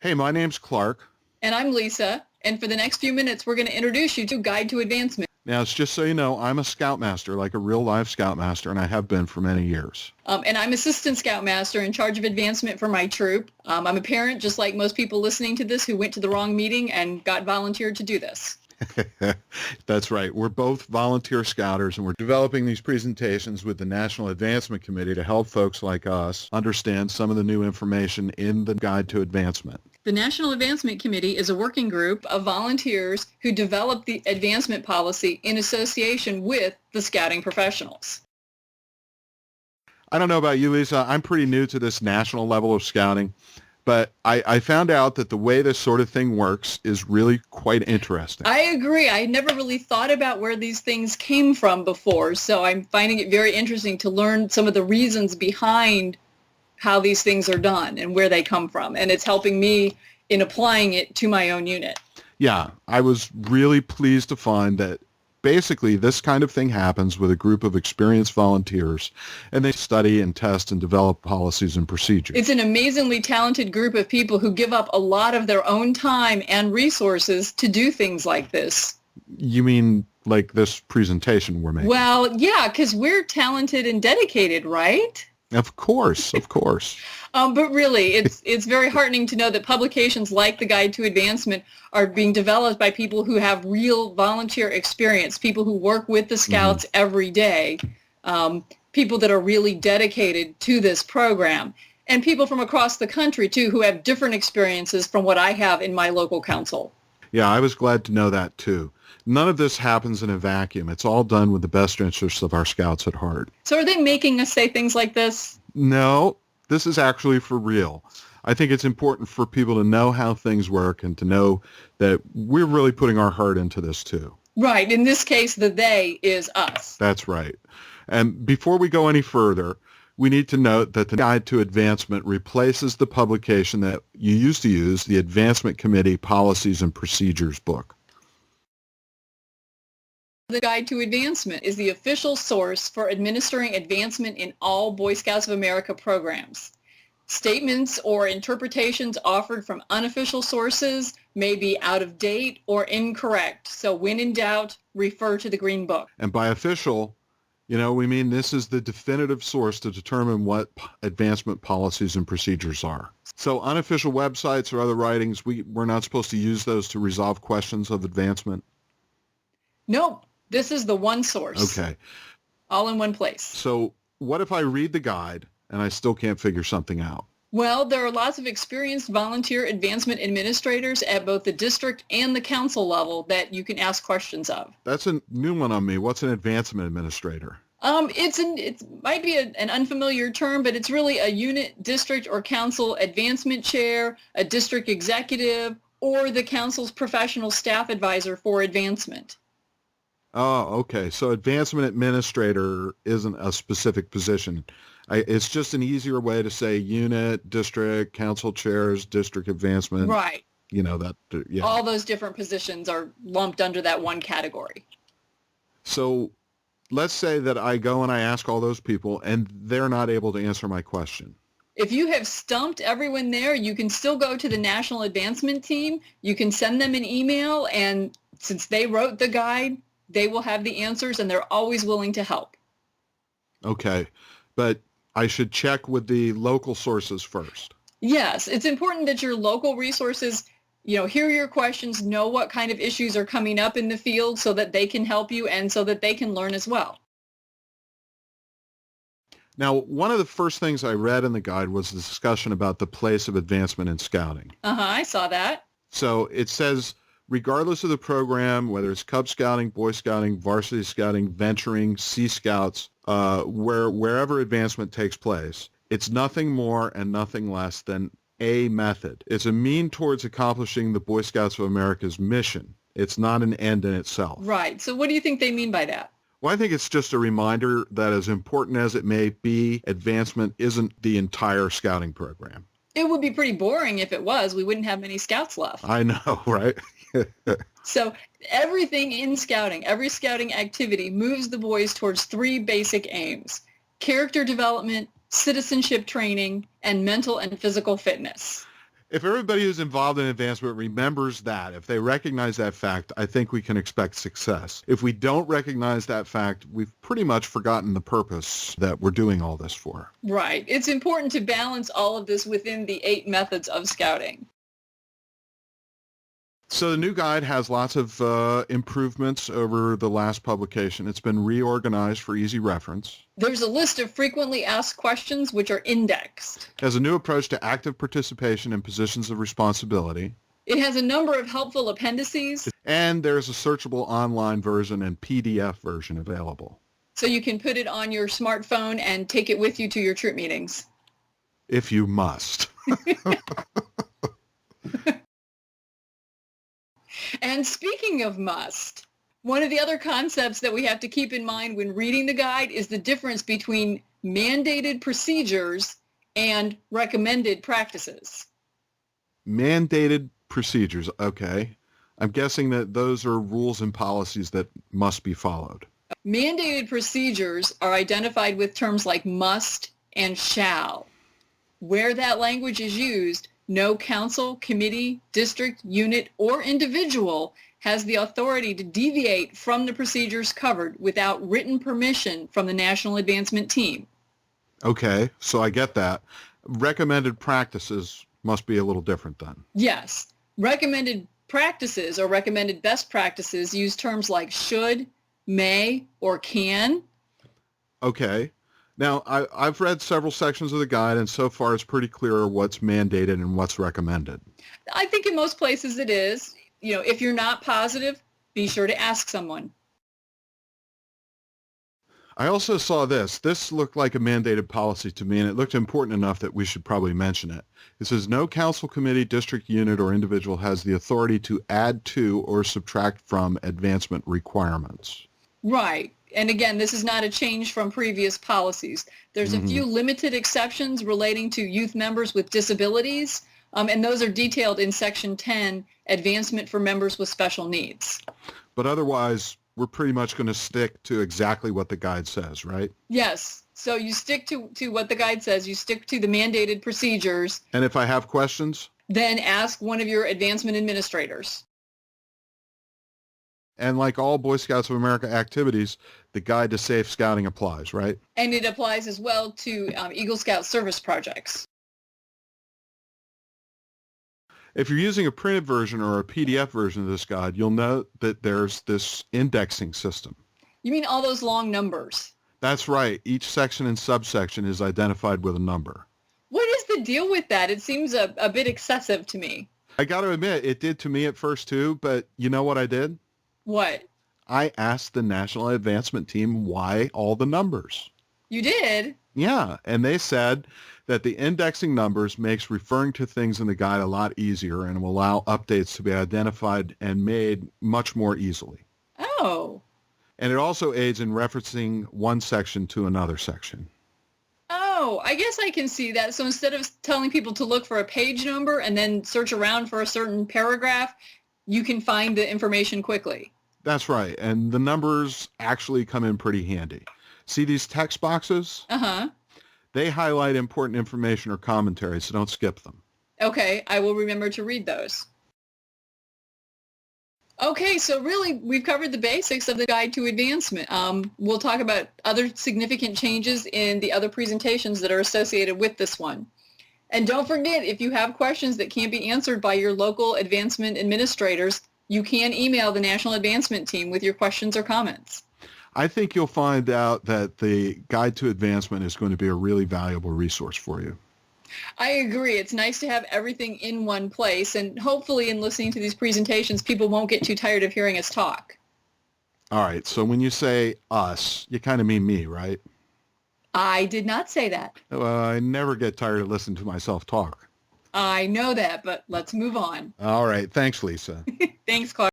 Hey, my name's Clark. And I'm Lisa. And for the next few minutes, we're going to introduce you to Guide to Advancement. Now, it's just so you know, I'm a Scoutmaster, like a real-life Scoutmaster, and I have been for many years. And I'm Assistant Scoutmaster in charge of advancement for my troop. I'm a parent, just like most people listening to this, who went to the wrong meeting and got volunteered to do this. That's right. We're both volunteer scouters, and we're developing these presentations with the National Advancement Committee to help folks like us understand some of the new information in the Guide to Advancement. The National Advancement Committee is a working group of volunteers who develop the advancement policy in association with the scouting professionals. I don't know about you, Lisa. I'm pretty new to this national level of scouting, but I found out that the way this sort of thing works is really quite interesting. I agree. I never really thought about where these things came from before, so I'm finding it very interesting to learn some of the reasons behind how these things are done and where they come from, and it's helping me in applying it to my own unit. Yeah, I was really pleased to find that basically this kind of thing happens with a group of experienced volunteers, and they study and test and develop policies and procedures. It's an amazingly talented group of people who give up a lot of their own time and resources to do things like this. You mean like this presentation we're making? Well, yeah, because we're talented and dedicated, right? Of course, of course. But really, it's very heartening to know that publications like the Guide to Advancement are being developed by people who have real volunteer experience, people who work with the Scouts every day, people that are really dedicated to this program, and people from across the country, too, who have different experiences from what I have in my local council. Yeah, I was glad to know that, too. None of this happens in a vacuum. It's all done with the best interests of our Scouts at heart. So are they making us say things like this? No, this is actually for real. I think it's important for people to know how things work and to know that we're really putting our heart into this, too. Right. In this case, the they is us. That's right. And before we go any further, we need to note that the Guide to Advancement replaces the publication that you used to use, the Advancement Committee Policies and Procedures book. The Guide to Advancement is the official source for administering advancement in all Boy Scouts of America programs. Statements or interpretations offered from unofficial sources may be out of date or incorrect, so when in doubt, refer to the Green Book. And by official, we mean this is the definitive source to determine what advancement policies and procedures are. So unofficial websites or other writings, we're not supposed to use those to resolve questions of advancement? Nope. This is the one source. Okay. All in one place. So what if I read the guide and I still can't figure something out? Well, there are lots of experienced volunteer advancement administrators at both the district and the council level that you can ask questions of. That's a new one on me. What's an advancement administrator? It might be an unfamiliar term, but it's really a unit, district, or council advancement chair, a district executive, or the council's professional staff advisor for advancement. Oh, okay. So advancement administrator isn't a specific position. It's just an easier way to say unit, district, council chairs, district advancement. Right. Yeah. All those different positions are lumped under that one category. So let's say that I go and I ask all those people and they're not able to answer my question. If you have stumped everyone there, you can still go to the National Advancement Team. You can send them an email, and since they wrote the guide, they will have the answers, and they're always willing to help. Okay, but I should check with the local sources first. Yes, it's important that your local resources, hear your questions, know what kind of issues are coming up in the field so that they can help you and so that they can learn as well. Now, one of the first things I read in the guide was the discussion about the place of advancement in scouting. I saw that. So it says, regardless of the program, whether it's Cub Scouting, Boy Scouting, Varsity Scouting, Venturing, Sea Scouts, wherever advancement takes place, it's nothing more and nothing less than a method. It's a mean towards accomplishing the Boy Scouts of America's mission. It's not an end in itself. Right. So what do you think they mean by that? Well, I think it's just a reminder that as important as it may be, advancement isn't the entire scouting program. It would be pretty boring if it was. We wouldn't have many scouts left. I know, right? So everything in scouting, every scouting activity moves the boys towards three basic aims: character development, citizenship training, and mental and physical fitness. If everybody who's involved in advancement remembers that, if they recognize that fact, I think we can expect success. If we don't recognize that fact, we've pretty much forgotten the purpose that we're doing all this for. Right. It's important to balance all of this within the 8 methods of scouting. So the new guide has lots of improvements over the last publication. It's been reorganized for easy reference. There's a list of frequently asked questions which are indexed. It has a new approach to active participation in positions of responsibility. It has a number of helpful appendices. And there's a searchable online version and PDF version available. So you can put it on your smartphone and take it with you to your troop meetings. If you must. And speaking of must, one of the other concepts that we have to keep in mind when reading the guide is the difference between mandated procedures and recommended practices. Mandated procedures, okay. I'm guessing that those are rules and policies that must be followed. Mandated procedures are identified with terms like must and shall. Where that language is used, no council, committee, district, unit, or individual has the authority to deviate from the procedures covered without written permission from the National Advancement Team. Okay, so I get that. Recommended practices must be a little different then. Yes. Recommended practices or recommended best practices use terms like should, may, or can. Okay. Now, I've read several sections of the guide, and so far it's pretty clear what's mandated and what's recommended. I think in most places it is. You know, if you're not positive, be sure to ask someone. I also saw this. This looked like a mandated policy to me, and it looked important enough that we should probably mention it. It says, no council, committee, district, unit, or individual has the authority to add to or subtract from advancement requirements. Right. And again, this is not a change from previous policies. There's a few limited exceptions relating to youth members with disabilities, and those are detailed in Section 10, Advancement for Members with Special Needs. But otherwise, we're pretty much going to stick to exactly what the guide says, right? Yes. So you stick to what the guide says. You stick to the mandated procedures. And if I have questions? Then ask one of your advancement administrators. And like all Boy Scouts of America activities, the Guide to Safe Scouting applies, right? And it applies as well to Eagle Scout service projects. If you're using a printed version or a PDF version of this guide, you'll note that there's this indexing system. You mean all those long numbers? That's right. Each section and subsection is identified with a number. What is the deal with that? It seems a bit excessive to me. I got to admit, it did to me at first too, but you know what I did? What? I asked the National Advancement Team why all the numbers. You did? Yeah, and they said that the indexing numbers makes referring to things in the guide a lot easier and will allow updates to be identified and made much more easily. Oh. And it also aids in referencing one section to another section. Oh, I guess I can see that. So instead of telling people to look for a page number and then search around for a certain paragraph, you can find the information quickly. That's right. And the numbers actually come in pretty handy. See these text boxes? Uh-huh. They highlight important information or commentary, so don't skip them. Okay, I will remember to read those. Okay, so really we've covered the basics of the Guide to Advancement. We'll talk about other significant changes in the other presentations that are associated with this one. And don't forget, if you have questions that can't be answered by your local advancement administrators, you can email the National Advancement Team with your questions or comments. I think you'll find out that the Guide to Advancement is going to be a really valuable resource for you. I agree. It's nice to have everything in one place, and hopefully in listening to these presentations, people won't get too tired of hearing us talk. All right, so when you say us, you kind of mean me, right? I did not say that. I never get tired of listening to myself talk. I know that, but let's move on. All right, thanks, Lisa. Thanks, Clark.